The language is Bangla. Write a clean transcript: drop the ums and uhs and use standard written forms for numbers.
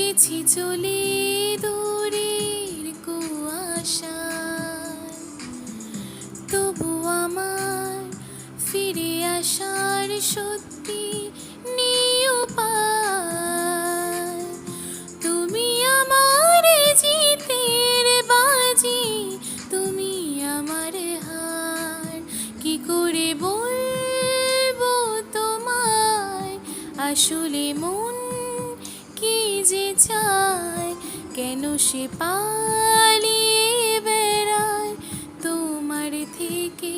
গেছি চলে দূরের কুয়াশায়, তবু আমার ফিরে আসার সত্যি নেই উপায়। তুমি আমার জিতের বাজি, তুমি আমার হার, কি করে বলবো তোমায় আসলে মন কি যে চায়, কেন সে পালিয়ে বেড়ায় তোমার থেকে।